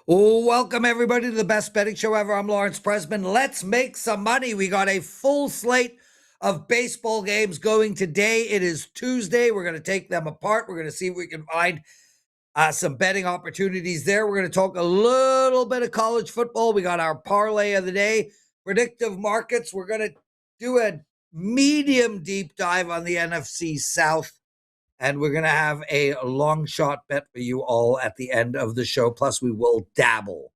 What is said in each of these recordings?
Welcome everybody to the best betting show ever. I'm Lawrence Presman. Let's make some money. We got a full slate of baseball games going today. It is Tuesday. We're going to take them apart. We're going to see if we can find some betting opportunities there. We're going to talk a little bit of college football. We got our parlay of the day, predictive markets. We're going to do a medium deep dive on the NFC South. And we're going to have a long shot bet for you all at the end of the show. Plus, we will dabble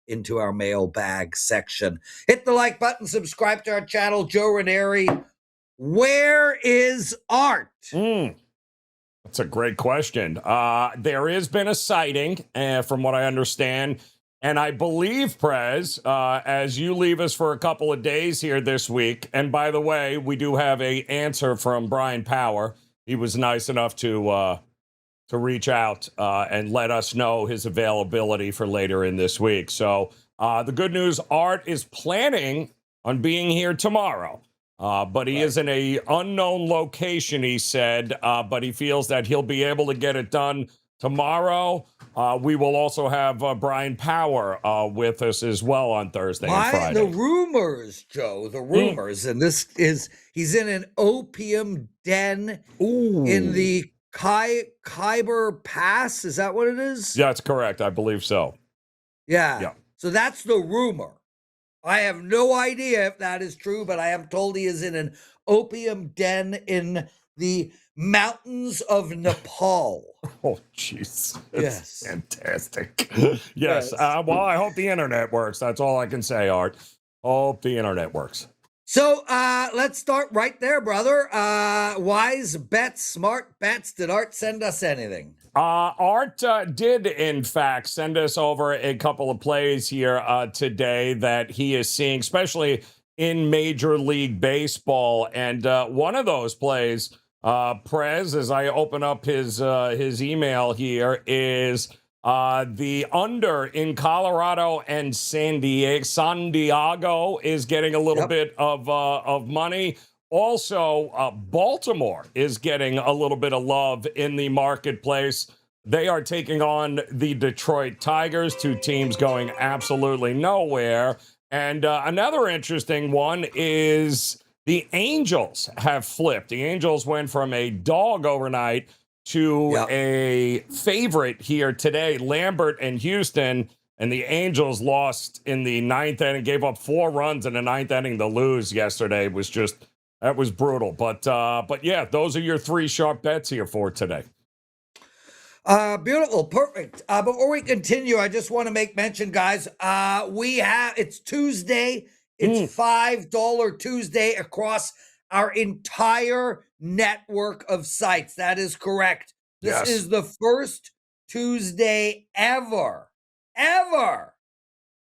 into our mailbag section. Hit the like button, subscribe to our channel. Joe Ranieri, where is Art? That's a great question. There has been a sighting, from what I understand. And I believe, Prez, as you leave us for a couple of days here this week, and by the way, we do have an answer from Brian Power. He was nice enough to reach out and let us know his availability for later in this week. So the good news, Art is planning on being here tomorrow, but he is in a unknown location, he said, but he feels that he'll be able to get it done tomorrow. We will also have Brian Power with us as well on Thursday and Friday. The rumors, Joe, and this is, he's in an opium den in the Khyber Pass. Is that what it is? Yeah, that's correct. I believe so. Yeah. So that's the rumor. I have no idea if that is true, but I am told he is in an opium den in the mountains of Nepal. Oh, jeez. Yes. Fantastic. Yes. Well, I hope the internet works. That's all I can say, Art. Hope the internet works. So let's start right there, brother. Wise bets, smart bets. Did Art send us anything? Art did, in fact, send us over a couple of plays here today that he is seeing, especially in Major League Baseball. And one of those plays, Prez, as I open up his email here, is the under in Colorado and San Diego is getting a little bit of money. Also, Baltimore is getting a little bit of love in the marketplace. They are taking on the Detroit Tigers, two teams going absolutely nowhere. And another interesting one is the Angels have flipped. The Angels went from a dog overnight to a favorite here today, Lambert and Houston, and the Angels lost in the ninth inning, gave up 4 runs in the ninth inning to lose yesterday. That was brutal. But yeah, those are your 3 sharp bets here for today. Beautiful. Perfect. Before we continue, I just want to make mention, guys, it's Tuesday. It's $5 Tuesday across our entire network of sites. That is correct. This is the first Tuesday ever,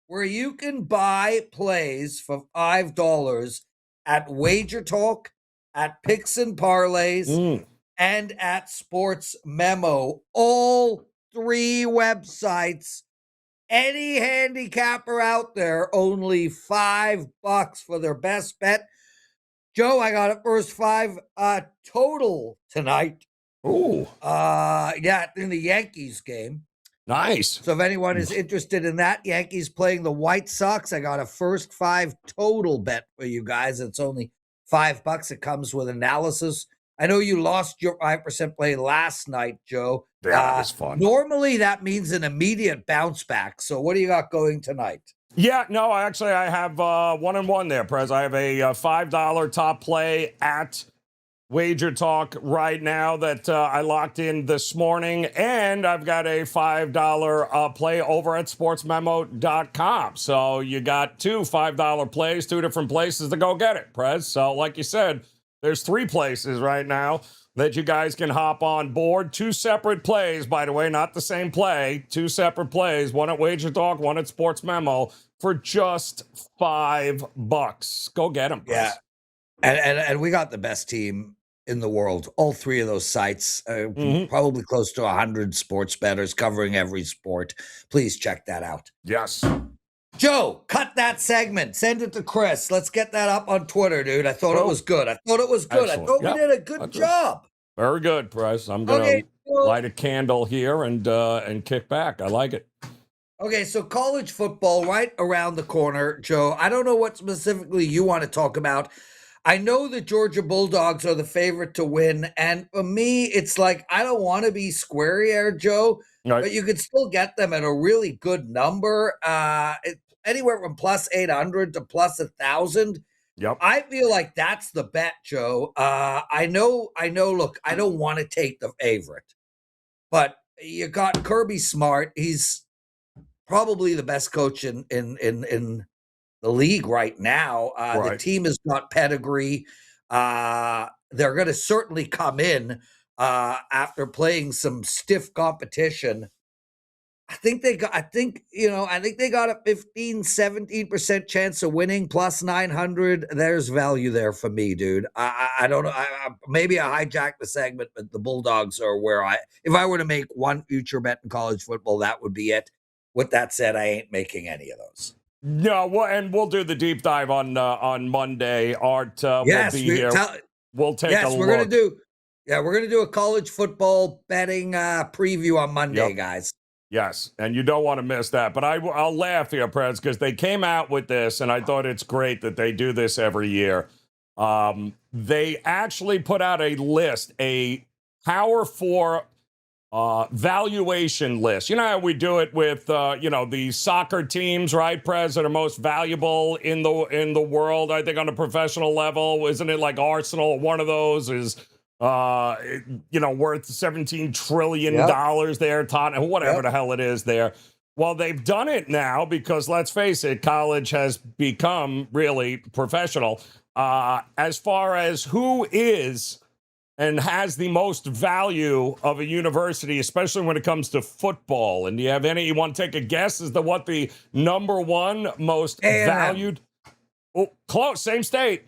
where you can buy plays for $5 at WagerTalk, at Picks and Parlays, and at Sports Memo. All 3 websites. Any handicapper out there, only $5 for their best bet. Joe, I got a first 5 total tonight. Ooh. In the Yankees game. Nice. So if anyone is interested in that, Yankees playing the White Sox, I got a first 5 total bet for you guys. It's only $5. It comes with analysis. I know you lost your 5% play last night, Joe. Yeah, that was fun. Normally that means an immediate bounce back. So what do you got going tonight? Yeah, no, actually I have 1-1 there, Prez. I have a $5 top play at WagerTalk right now that I locked in this morning, and I've got a $5 play over at sportsmemo.com. So you got 2 $5 plays, 2 different places to go get it, Prez. So like you said, there's 3 places right now that you guys can hop on board. 2 separate plays, by the way, not the same play. 2 separate plays, one at WagerTalk, one at Sports Memo, for just $5. Go get them, Prez. Yeah, and we got the best team in the world. All 3 of those sites, probably close to 100 sports bettors covering every sport. Please check that out. Yes. Joe, cut that segment. Send it to Chris. Let's get that up on Twitter, dude. I thought it was good. Excellent. I thought we did a good job. Very good, Prez. I'm going to light a candle here and kick back. I like it. Okay, so college football right around the corner, Joe. I don't know what specifically you want to talk about. I know the Georgia Bulldogs are the favorite to win, and for me, it's like I don't want to be square here, Joe, Right. but you could still get them at a really good number, anywhere from plus 800 to plus 1,000. Yep. I feel like that's the bet, Joe. I know. Look, I don't want to take the favorite, but you got Kirby Smart. He's probably the best coach in the league right now. The Right. team has got pedigree. They're going to certainly come in after playing some stiff competition. I think they got a 15-17% chance of winning plus 900. There's value there for me, dude. I don't know. Maybe I hijacked the segment, but the Bulldogs are where if I were to make one future bet in college football, that would be it. With that said, I ain't making any of those. No, and we'll do the deep dive on Monday. Art will be here. We'll take a look. We're gonna do a college football betting preview on Monday, guys. Yes, and you don't want to miss that. But I'll laugh here, Prez, because they came out with this, and I thought it's great that they do this every year. They actually put out a list, a Power 4 valuation list. You know how we do it with the soccer teams, right, Prez, that are most valuable in the world. I think on a professional level, isn't it like Arsenal? One of those is worth $17 trillion there, Tottenham, whatever the hell it is there. Well, they've done it now because, let's face it, college has become really professional. As far as who is and has the most value of a university, especially when it comes to football. And do you have you want to take a guess as to what the number one most valued? Oh, close, same state,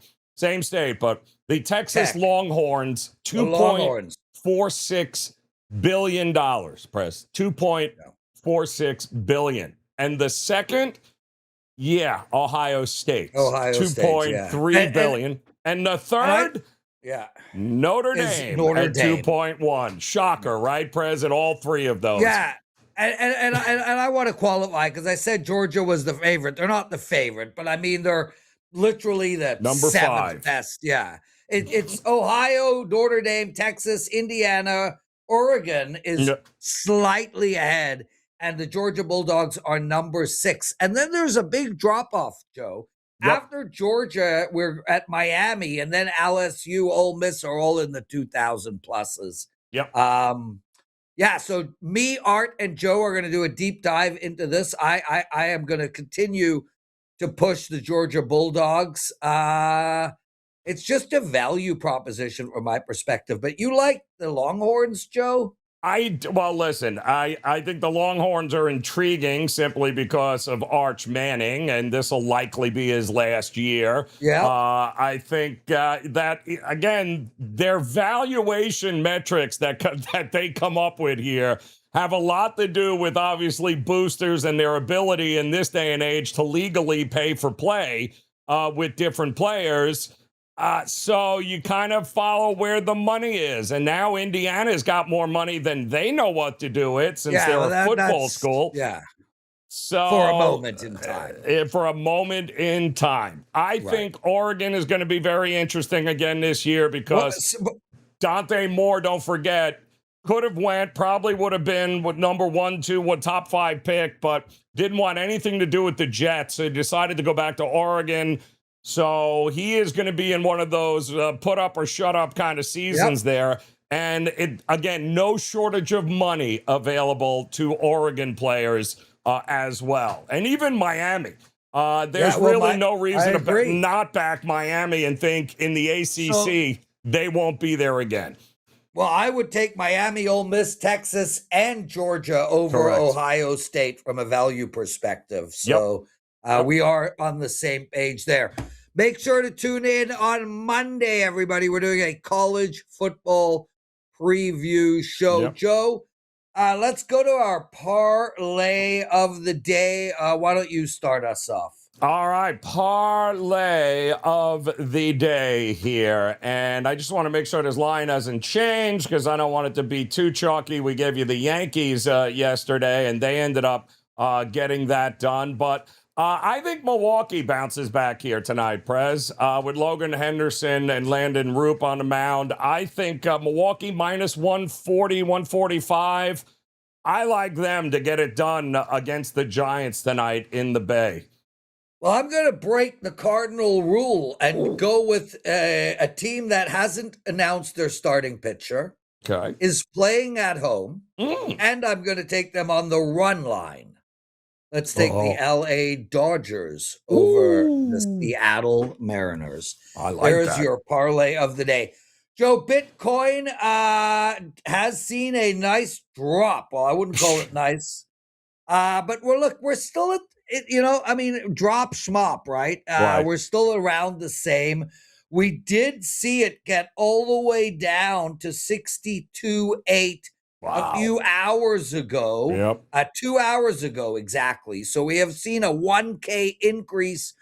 but the Texas Longhorns, $2.46 billion, Press, $2.46 billion. And the second, Ohio State, $2.3 billion. And the third, Notre Dame at 2.1. Shocker, right, Prez, at all three of those. Yeah. And I want to qualify because I said Georgia was the favorite. They're not the favorite, but I mean they're literally the number 5 best. Yeah. It's Ohio, Notre Dame, Texas, Indiana, Oregon is slightly ahead, and the Georgia Bulldogs are number 6. And then there's a big drop-off, Joe. After Georgia, we're at Miami, and then LSU, Ole Miss are all in the 2,000 pluses. So me, Art, and Joe are going to do a deep dive into this. I am going to continue to push the Georgia Bulldogs. It's just a value proposition from my perspective. But you like the Longhorns, Joe? Listen, I think the Longhorns are intriguing simply because of Arch Manning, and this will likely be his last year. I think that, again, their valuation metrics that they come up with here have a lot to do with, obviously, boosters and their ability in this day and age to legally pay for play with different players. So you kind of follow where the money is. And now Indiana's got more money than they know what to do with since they're a football school. Yeah. So for a moment in time. I think Oregon is going to be very interesting again this year because Dante Moore, don't forget, probably would have been with number 1, 2, top 5 pick, but didn't want anything to do with the Jets. So he decided to go back to Oregon. So he is going to be in one of those put up or shut up kind of seasons there. And again, no shortage of money available to Oregon players as well. And even Miami. There's no reason to not back Miami and think in the ACC they won't be there again. Well, I would take Miami, Ole Miss, Texas, and Georgia over Ohio State from a value perspective. So we are on the same page there. Make sure to tune in on Monday, everybody. We're doing a college football preview show. Joe, let's go to our parlay of the day. Why don't you start us off? All right, parlay of the day here. And I just want to make sure this line hasn't changed because I don't want it to be too chalky. We gave you the Yankees yesterday, and they ended up getting that done. But I think Milwaukee bounces back here tonight, Prez, with Logan Henderson and Landon Roop on the mound. I think Milwaukee minus 140, 145. I like them to get it done against the Giants tonight in the Bay. Well, I'm going to break the cardinal rule and go with a team that hasn't announced their starting pitcher, is playing at home, and I'm going to take them on the run line. Let's take the LA Dodgers over the Seattle Mariners. I like There's that. your parlay of the day. Joe, Bitcoin has seen a nice drop. Well, I wouldn't call it nice. But we're still at it, drop schmop, right? Right. We're still around the same. We did see it get all the way down to 62.8 a few hours ago. 2 hours ago, exactly. So we have seen a 1K increase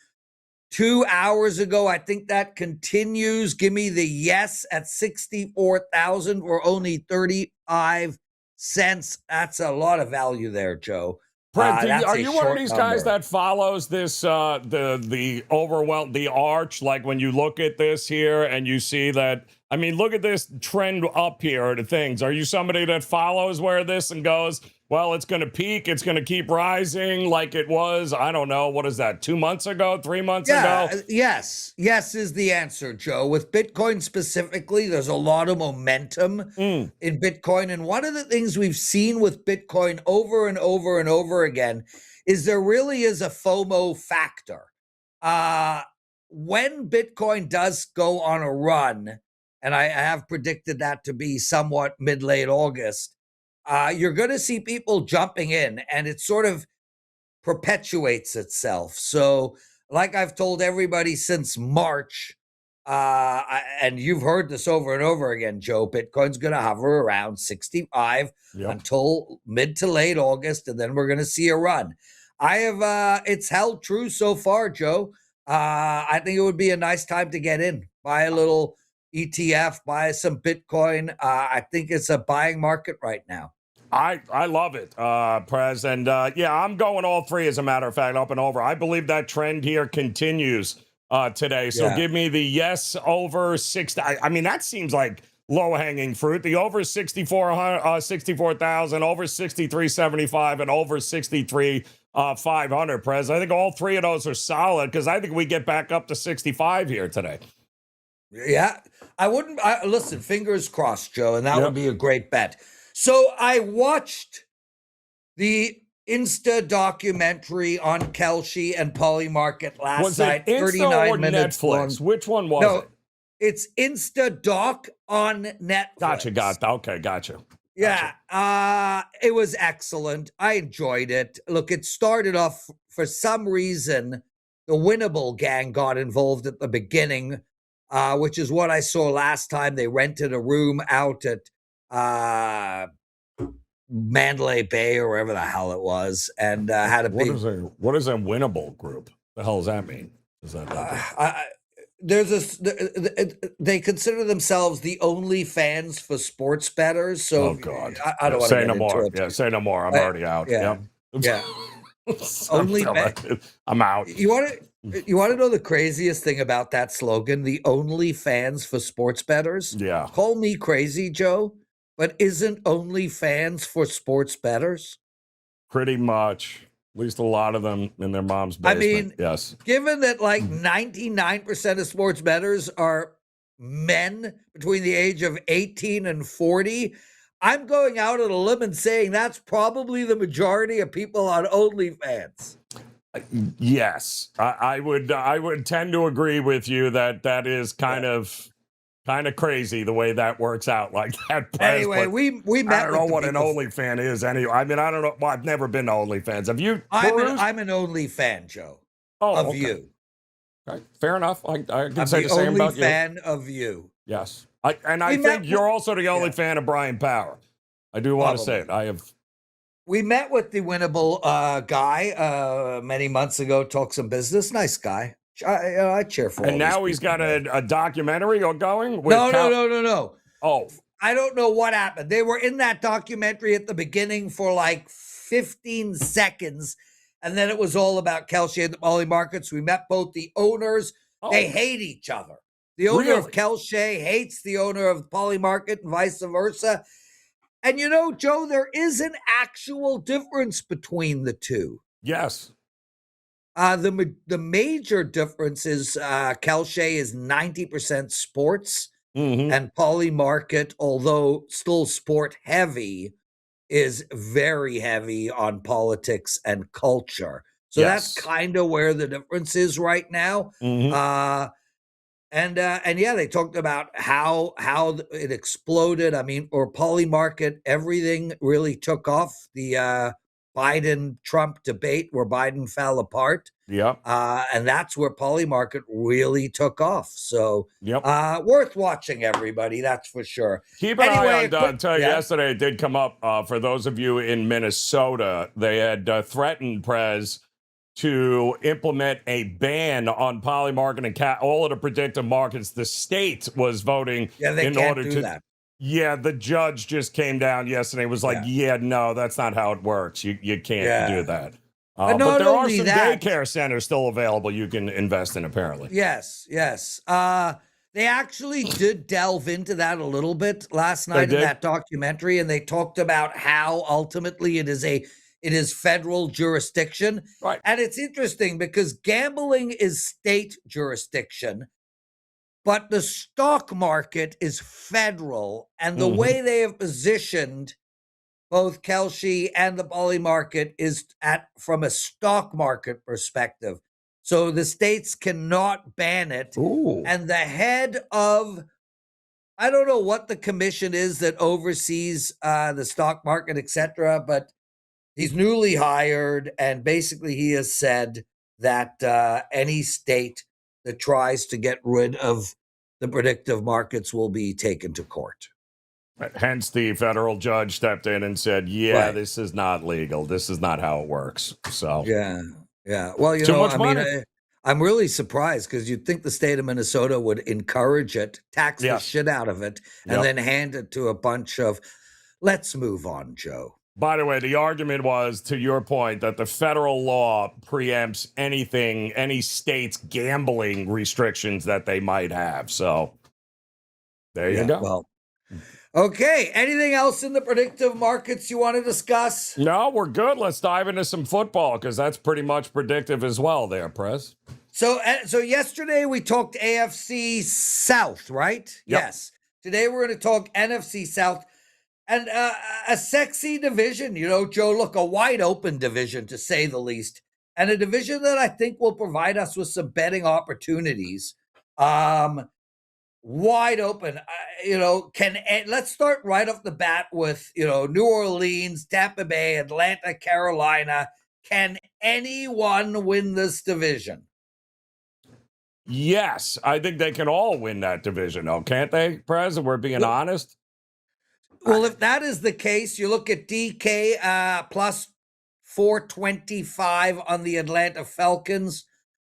2 hours ago. I think that continues. Give me the yes at 64,000 or only 35 cents. That's a lot of value there, Joe. Prez, are you one of these guys that follows this the arch? Like when you look at this here and you see that, I mean, look at this trend up here to things. Are you somebody that follows where this and goes, well, it's going to peak, it's going to keep rising like it was, I don't know, what is that, 2 months ago, 3 months ago? Yes is the answer, Joe. With Bitcoin specifically, there's a lot of momentum in Bitcoin. And one of the things we've seen with Bitcoin over and over and over again is there really is a FOMO factor. When Bitcoin does go on a run, and I have predicted that to be somewhat mid-late August, you're going to see people jumping in, and it sort of perpetuates itself. So like I've told everybody since March, and you've heard this over and over again, Joe, Bitcoin's going to hover around 65 until mid to late August, and then we're going to see a run. It's held true so far, Joe. I think it would be a nice time to get in, buy a little ETF, buy some Bitcoin. I think it's a buying market right now. I love it, Prez. And I'm going all three, as a matter of fact, up and over. I believe that trend here continues today. So give me the yes over 60. I mean, that seems like low-hanging fruit. The over 64,000, over 63.75, and over 63,500, Prez. I think all three of those are solid because I think we get back up to 65 here today. Yeah, listen, fingers crossed, Joe, and that would be a great bet. So I watched the Insta documentary on Kelce and Polymarket last night. Was it Insta 39 or minutes Netflix? long. Which one was it? It's Insta Doc on Netflix. Gotcha. Yeah, it was excellent. I enjoyed it. Look, it started off, for some reason, the Winnable gang got involved at the beginning, which is what I saw last time. They rented a room out at Mandalay Bay or wherever the hell it was, and had a big. What is a Winnable group? The hell does that mean? Is that they consider themselves the only fans for sports bettors. So God, I don't want to say no more. Yeah, say no more. I'm already out. Yeah. Only I'm out. You want to know the craziest thing about that slogan? The only fans for sports bettors. Yeah. Call me crazy, Joe, but isn't only fans for sports bettors? Pretty much. At least a lot of them in their mom's basement. I mean, yes. Given that like 99% of sports bettors are men between the age of 18 and 40, I'm going out on a limb and saying that's probably the majority of people on OnlyFans. Yes, I would tend to agree with you that is kind of crazy the way that works out like that. Anyway, we met. I don't know what an OnlyFan is. Anyway, I mean, I don't know. Well, I've never been to OnlyFans. Have you? I'm an OnlyFan, Joe. Of you. Okay. Fair enough. I can I'm say the same about you. Fan of you. Yes, I think you're also the only fan of Brian Power. I do want to say it. We met with the Winnable guy many months ago. Talked some business. Nice guy. I cheer for him. And now he's got a documentary going? No. Oh. I don't know what happened. They were in that documentary at the beginning for like 15 seconds. And then it was all about Kelce and the Poly Markets. We met both the owners. They hate each other. The owner of Kelce hates the owner of Poly Market and vice versa. And you know, Joe, there is an actual difference between the two. Yes. The major difference is Kelce is 90% sports, and Poly Market, although still sport heavy, is very heavy on politics and culture. So that's kind of where the difference is right now. And yeah, they talked about how it exploded. I mean, or Poly Market, everything really took off. The Biden-Trump debate where Biden fell apart. And that's where Poly Market really took off. So worth watching, everybody. That's for sure. Keep an eye on, yesterday it did come up for those of you in Minnesota. They had threatened Prez to implement a ban on Poly Market and all of the predictive markets. The state was voting in order to do that. Yeah, the judge just came down yesterday and was like, no, that's not how it works. You can't do that. But there are some daycare centers still available you can invest in, apparently. Yes. They actually did delve into that a little bit last night in that documentary, and they talked about how ultimately it is federal jurisdiction. Right. And it's interesting because gambling is state jurisdiction, but the stock market is federal. And the way they have positioned both Kelce and the Poly Market is from a stock market perspective. So the states cannot ban it. And the head of, I don't know what the commission is that oversees the stock market, etc., but he's newly hired, and basically he has said that any state that tries to get rid of the predictive markets will be taken to court. Hence, the federal judge stepped in and said, this is not legal. This is not how it works. So yeah. Well, you know, I mean, I'm really surprised because you'd think the state of Minnesota would encourage it, tax the shit out of it, and then hand it to a bunch of, let's move on, Joe. By the way, the argument was, to your point, that the federal law preempts any state's gambling restrictions that they might have. So there you go. Well, okay. Anything else in the predictive markets you want to discuss? No, we're good. Let's dive into some football because that's pretty much predictive as well there, Prez. So yesterday we talked AFC South, right? Yes. Today we're going to talk NFC South. And a sexy division, you know, Joe, look, a wide open division, to say the least. And a division that I think will provide us with some betting opportunities. Wide open, let's start right off the bat with, New Orleans, Tampa Bay, Atlanta, Carolina. Can anyone win this division? Yes, I think they can all win that division, though, can't they, Prez, if we're being honest? Well, if that is the case, you look at DK plus 425 on the Atlanta Falcons,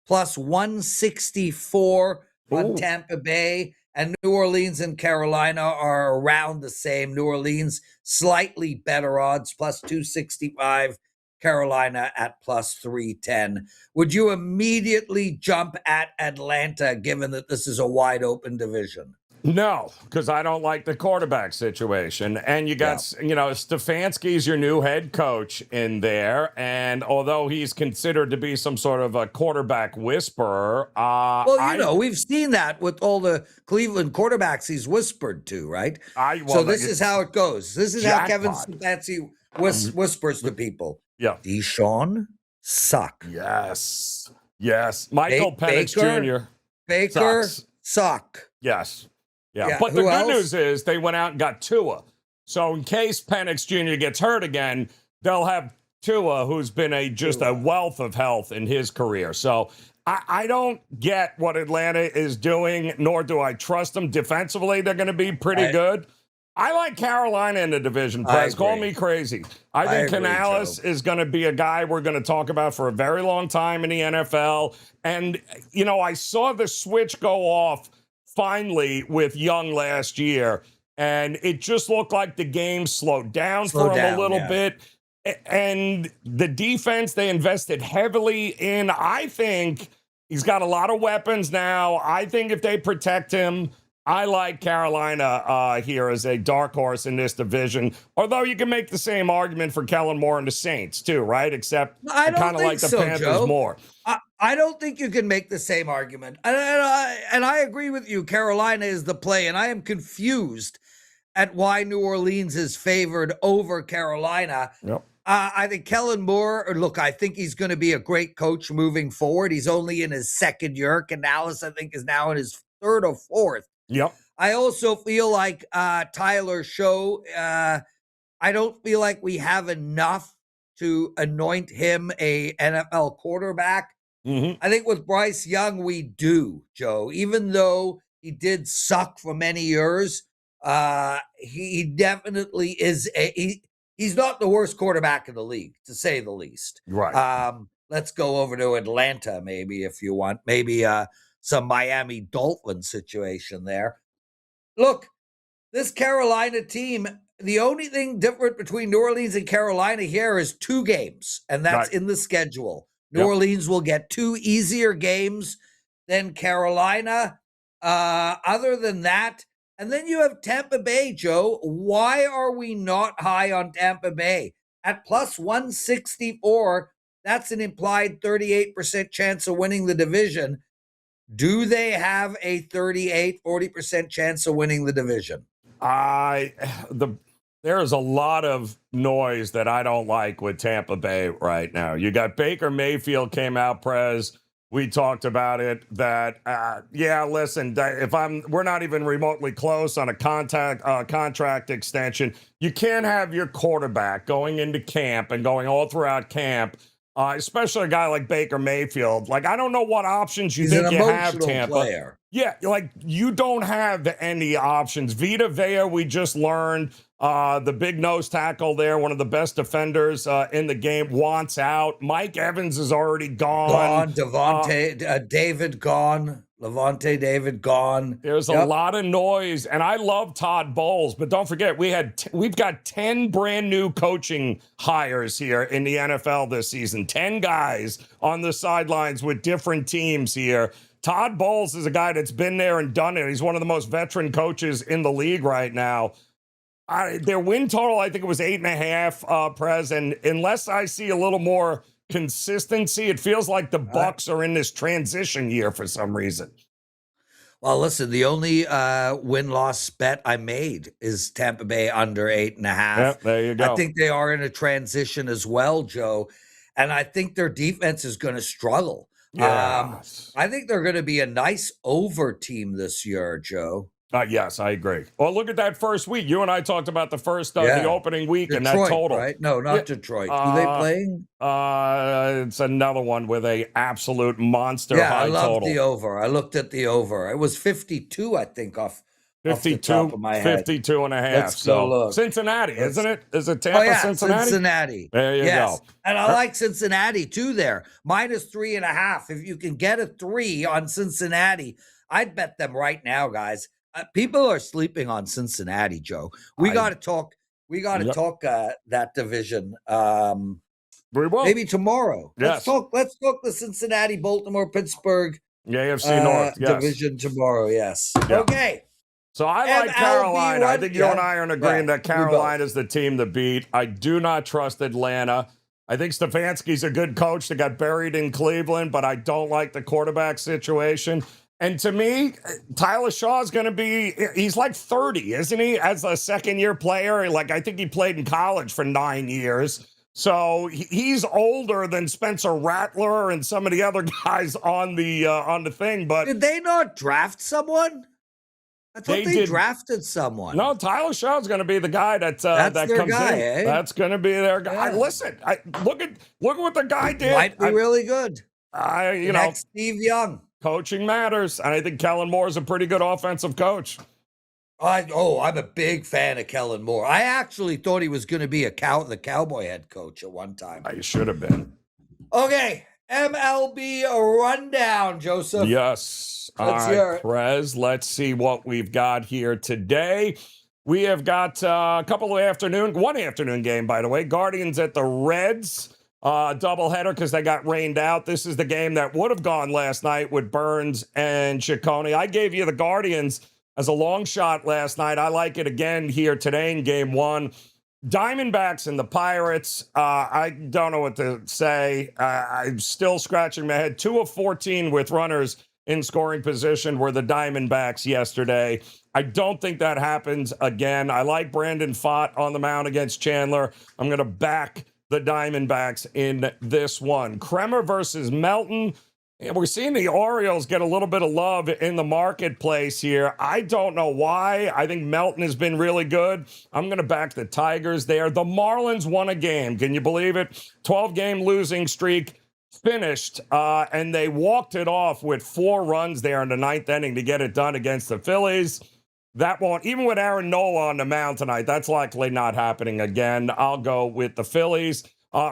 plus 164 on Tampa Bay, and New Orleans and Carolina are around the same. New Orleans, slightly better odds, plus 265. Carolina at plus 310. Would you immediately jump at Atlanta, given that this is a wide open division? No, because I don't like the quarterback situation. And you got, Stefanski's your new head coach in there. And although he's considered to be some sort of a quarterback whisperer. We've seen that with all the Cleveland quarterbacks he's whispered to, right? So this is how it goes. This is how Kevin Stefanski whispers to people. Yeah. Deshaun, suck. Yes. Michael Penix Jr. Baker, suck. Yes. Yeah, but the good news is they went out and got Tua. So in case Penix Jr. gets hurt again, they'll have Tua, who's been a wealth of health in his career. So I don't get what Atlanta is doing, nor do I trust them. Defensively, they're going to be pretty good. I like Carolina in the division, Prez. Call me crazy. I think Canales is going to be a guy we're going to talk about for a very long time in the NFL. And, I saw the switch go off finally with Young last year, and it just looked like the game slowed down for him a little bit. And the defense they invested heavily in. I think he's got a lot of weapons now. I think if they protect him, I like Carolina here as a dark horse in this division. Although you can make the same argument for Kellen Moore and the Saints too, right? Except I kind of like the Panthers Joe. more. I don't think you can make the same argument. And I agree with you. Carolina is the play, and I am confused at why New Orleans is favored over Carolina. Yep. I think Kellen Moore, look, I think he's going to be a great coach moving forward. He's only in his second year. Canales, I think, is now in his third or fourth. Yep. I also feel like Tyler Show, I don't feel like we have enough to anoint him a NFL quarterback. Mm-hmm. I think with Bryce Young, we do, Joe. Even though he did suck for many years, he definitely is he's not the worst quarterback in the league, to say the least. Right. Let's go over to Atlanta, maybe, if you want. Maybe some Miami Dolphins situation there. Look, this Carolina team, the only thing different between New Orleans and Carolina here is 2 games, and that's in the schedule. New Orleans will get 2 easier games than Carolina. Other than that, and then you have Tampa Bay, Joe. Why are we not high on Tampa Bay? At plus 164, that's an implied 38% chance of winning the division. Do they have a 40% chance of winning the division? There is a lot of noise that I don't like with Tampa Bay right now. You got Baker Mayfield came out, Prez. We talked about it. That listen, we're not even remotely close on a contract extension. You can't have your quarterback going into camp and going all throughout camp. Especially a guy like Baker Mayfield. Like, I don't know what options you think you have, Tampa. Player. Yeah, like, you don't have any options. Vita Vea, we just learned, the big nose tackle there, one of the best defenders in the game, wants out. Mike Evans is already gone. David gone. Levante David gone. There's a lot of noise, and I love Todd Bowles, but don't forget we've got 10 brand new coaching hires here in the NFL this season. 10 guys on the sidelines with different teams here. Todd Bowles is a guy that's been there and done it. He's one of the most veteran coaches in the league right now. Their win total, I think it was 8.5, Prez, and unless I see a little more consistency, it feels like the Bucs are in this transition year for some reason. Well, listen, the only win-loss bet I made is Tampa Bay under 8.5. Yep, there you go. I think they are in a transition as well, Joe, and I think their defense is going to struggle. Yes. I think they're going to be a nice over team this year, Joe. Yes, I agree. Well, look at that first week. You and I talked about the first, the opening week, Detroit, and that total. Right? No, not Detroit. Who they playing? It's another one with a absolute monster high total. I loved the over. I looked at the over. It was 52, I think, off the top of my head. 52 and a half. Let's go look. Cincinnati, isn't it? Is it Tampa, Cincinnati? Cincinnati. There you go. And I like Cincinnati, too, there. Minus 3.5. If you can get a 3 on Cincinnati, I'd bet them right now, guys. People are sleeping on Cincinnati, Joe. We got to talk. We got to talk that division. We will. Maybe tomorrow. Yes. Let's talk the Cincinnati, Baltimore, Pittsburgh AFC North division tomorrow. Yes. Yeah. Okay. So I like Carolina. I think you and I are in agreement that Carolina is the team to beat. I do not trust Atlanta. I think Stefanski's a good coach that got buried in Cleveland, but I don't like the quarterback situation. And to me, Tyler Shaw is going to be, he's like 30, isn't he? As a second-year player. Like, I think he played in college for 9 years. So he's older than Spencer Rattler and some of the other guys on the thing. But did they not draft someone? I thought they drafted someone. No, Tyler Shaw's going to be the guy that comes in. Eh? That's going to be their guy. Yeah. Listen, look at what the guy did. Might be really good. Next Steve Young. Coaching matters, and I think Kellen Moore is a pretty good offensive coach. I'm a big fan of Kellen Moore. I actually thought he was going to be the Cowboy head coach at one time. He should have been. Okay, MLB rundown, Joseph. Yes. Let's hear it. Prez, let's see what we've got here today. we have got one afternoon game, by the way. Guardians at the Reds. Doubleheader because they got rained out. This is the game that would have gone last night with Burns and Ciccone. I gave you the Guardians as a long shot last night. I like it again here today in game one. Diamondbacks and the Pirates. I don't know what to say. I'm still scratching my head. 2 of 14 with runners in scoring position were the Diamondbacks yesterday. I don't think that happens again. I like Brandon Pfaadt on the mound against Chandler. I'm going to back the Diamondbacks in this one. Kremer versus Melton. And we're seeing the Orioles get a little bit of love in the marketplace here. I don't know why. I think Melton has been really good. I'm going to back the Tigers there. The Marlins won a game. Can you believe it? 12-game losing streak finished, and they walked it off with 4 runs there in the 9th inning to get it done against the Phillies. That won't, even with Aaron Nola on the mound tonight, that's likely not happening again. I'll go with the Phillies.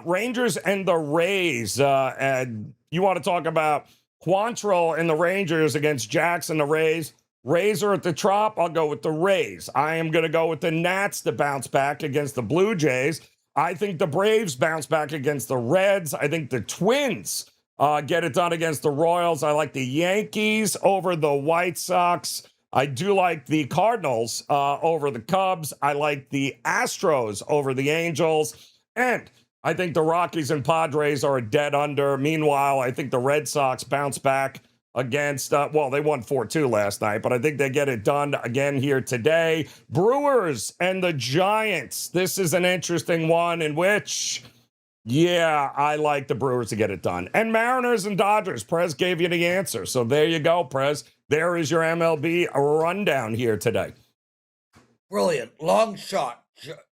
Rangers and the Rays. And you want to talk about Quantrill and the Rangers against Jackson, the Rays. Rays are at the Trop. I'll go with the Rays. I am going to go with the Nats to bounce back against the Blue Jays. I think the Braves bounce back against the Reds. I think the Twins get it done against the Royals. I like the Yankees over the White Sox. I do like the Cardinals over the Cubs. I like the Astros over the Angels. And I think the Rockies and Padres are a dead under. Meanwhile, I think the Red Sox bounce back against, they won 4-2 last night, but I think they get it done again here today. Brewers and the Giants. This is an interesting one in which, I like the Brewers to get it done. And Mariners and Dodgers. Prez gave you the answer. So there you go, Prez. There is your MLB rundown here today. Brilliant. Long shot,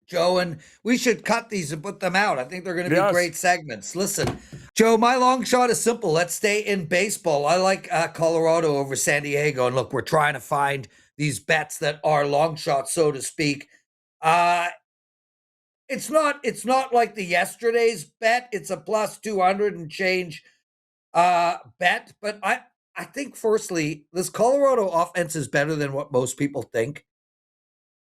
Joe. And we should cut these and put them out. I think they're going to be great segments. Listen, Joe, my long shot is simple. Let's stay in baseball. I like Colorado over San Diego. And look, we're trying to find these bets that are long shots, so to speak. It's not like the yesterday's bet. It's a plus 200 and change bet. But I think, firstly, this Colorado offense is better than what most people think.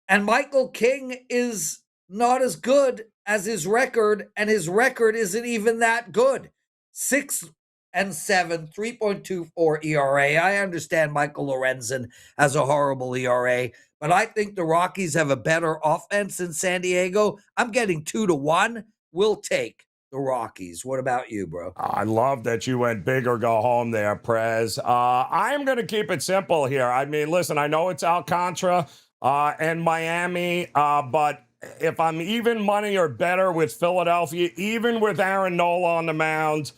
And Michael King is not as good as his record, and his record isn't even that good. 6-7, 3.24 ERA. I understand Michael Lorenzen has a horrible ERA, but I think the Rockies have a better offense than San Diego. I'm getting 2-1. We'll take the Rockies. What about you, bro? I love that you went big or go home there, Prez. I am going to keep it simple here. I mean, listen, I know it's Alcantara and Miami, but if I'm even money or better with Philadelphia, even with Aaron Nola on the mound,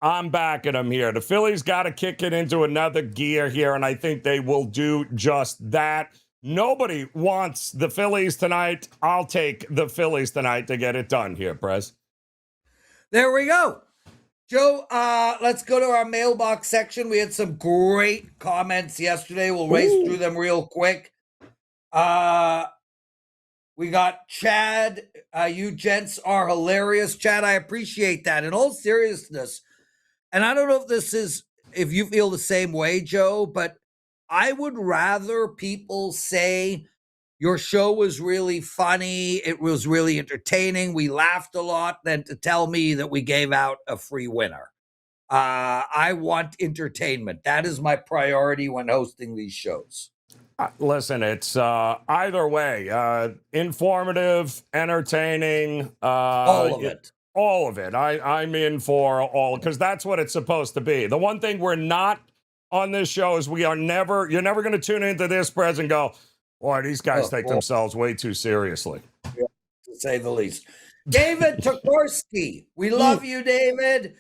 I'm backing them here. The Phillies got to kick it into another gear here, and I think they will do just that. Nobody wants the Phillies tonight. I'll take the Phillies tonight to get it done here, Prez. There we go. Joe, let's go to our mailbox section. We had some great comments yesterday. We'll race through them real quick. We got Chad. You gents are hilarious. Chad, I appreciate that. In all seriousness, and I don't know if you feel the same way, Joe, but I would rather people say your show was really funny, it was really entertaining, we laughed a lot, than to tell me that we gave out a free winner. I want entertainment. That is my priority when hosting these shows. Listen, it's either way, informative, entertaining. All of it. All of it. I'm in for all, because that's what it's supposed to be. The one thing we're not on this show is you're never going to tune into this, Prez, and go, boy, these guys take themselves way too seriously. Yeah, to say the least. David Tokorski. We love you, David.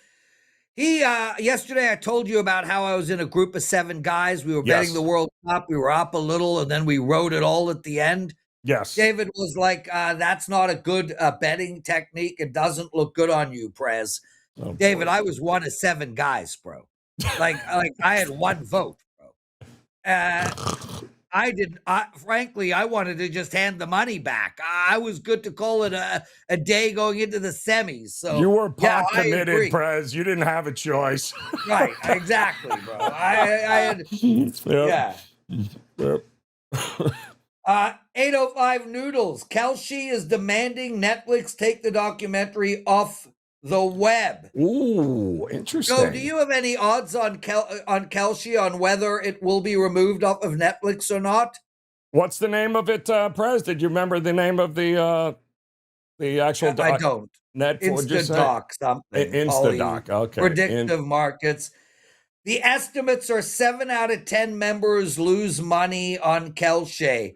He yesterday I told you about how I was in a group of 7 guys. We were betting the World Cup. We were up a little, and then we wrote it all at the end. Yes. David was like, that's not a good betting technique. It doesn't look good on you, Prez. Oh, David, boy. I was one of 7 guys, bro. Like I had 1 vote, bro. Frankly, I wanted to just hand the money back. I was good to call it a day going into the semis. So you were pot committed, Prez. You didn't have a choice. Right, exactly, bro. I had, Yep. yeah. Yep. 805 Noodles. Kelce is demanding Netflix take the documentary off the web. Ooh, interesting. Joe, do you have any odds on Kelce on whether it will be removed off of Netflix or not? What's the name of it, Prez? Did you remember the name of the actual doc? I don't. Instadoc something. Instadoc. Okay. Predictive markets. The estimates are 7 out of 10 members lose money on Kelce.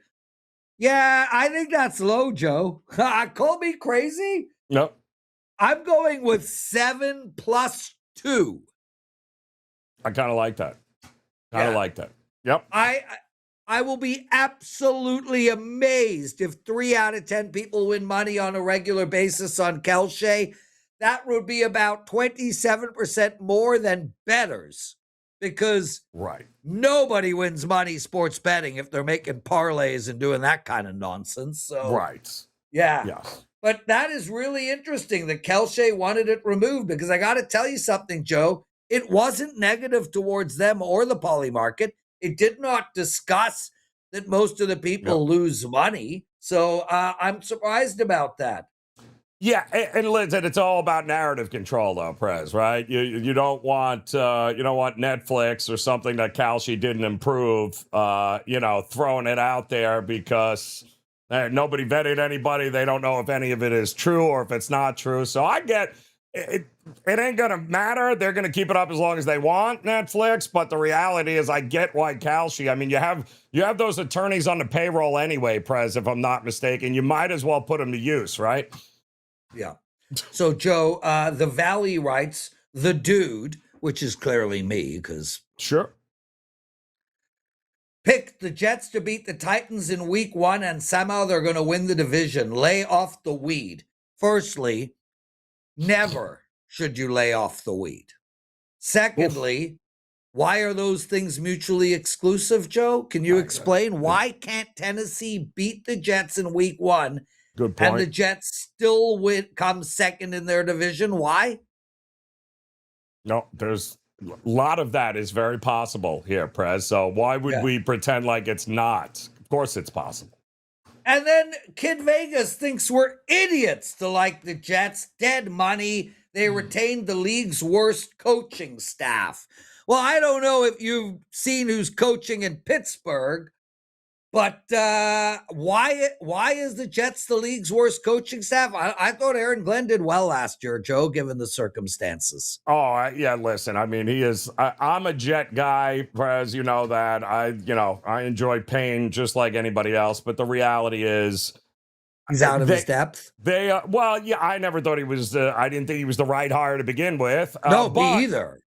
Yeah, I think that's low, Joe. Call me crazy. Nope. I'm going with 7 plus 2. I kind of like that. Like that. Yep. I will be absolutely amazed if 3 out of 10 people win money on a regular basis on Kelce. That would be about 27% more than bettors, because nobody wins money sports betting if they're making parlays and doing that kind of nonsense. So yeah. Yes. But that is really interesting that Kelce wanted it removed, because I got to tell you something, Joe. It wasn't negative towards them or the poly market. It did not discuss that most of the people lose money. So I'm surprised about that. Yeah, and listen, it's all about narrative control, though, Prez. Right? You don't want Netflix or something that Kelce didn't improve. Throwing it out there because nobody vetted anybody. They don't know if any of it is true or if it's not true. So I get it. It ain't gonna matter. They're gonna keep it up as long as they want, Netflix. But the reality is, I get why Kelce. I mean, you have those attorneys on the payroll anyway, Prez. If I'm not mistaken, you might as well put them to use, right? Yeah. So, Joe, the Valley writes, the dude, which is clearly me, because picked the Jets to beat the Titans in week 1, and somehow they're going to win the division. Lay off the weed. Firstly, never should you lay off the weed. Secondly, why are those things mutually exclusive, Joe? Can you explain? Why can't Tennessee beat the Jets in week 1? Good point. And the Jets still come second in their division? Why? No, there's a lot of that is very possible here, Prez. So why would we pretend like it's not? Of course it's possible. And then Kid Vegas thinks we're idiots to like the Jets. Dead money. They retained the league's worst coaching staff. Well, I don't know if you've seen who's coaching in Pittsburgh, but why is the Jets the league's worst coaching staff? I thought Aaron Glenn did well last year, Joe, given the circumstances. Oh, yeah, listen, I mean, he is, I'm a Jet guy, Prez, you know that. I enjoy pain just like anybody else, but the reality is, he's out of his depth. I never thought he was, I didn't think he was the right hire to begin with. No, me either.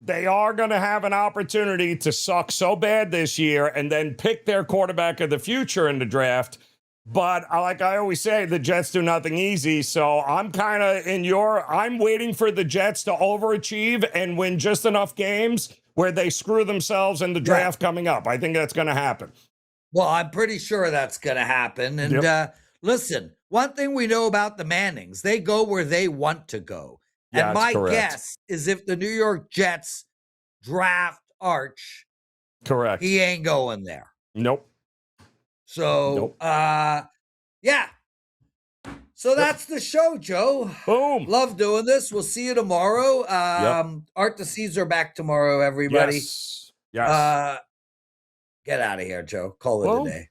They are going to have an opportunity to suck so bad this year and then pick their quarterback of the future in the draft. But like I always say, the Jets do nothing easy. So I'm kind of I'm waiting for the Jets to overachieve and win just enough games where they screw themselves in the draft coming up. I think that's going to happen. Well, I'm pretty sure that's going to happen. And listen, one thing we know about the Mannings, they go where they want to go. Yeah, and my guess is if the New York Jets draft Arch, he ain't going there. Nope. So, yeah. So that's the show, Joe. Boom. Love doing this. We'll see you tomorrow. Art the Caesar back tomorrow, everybody. Yes. Get out of here, Joe. Call it a day.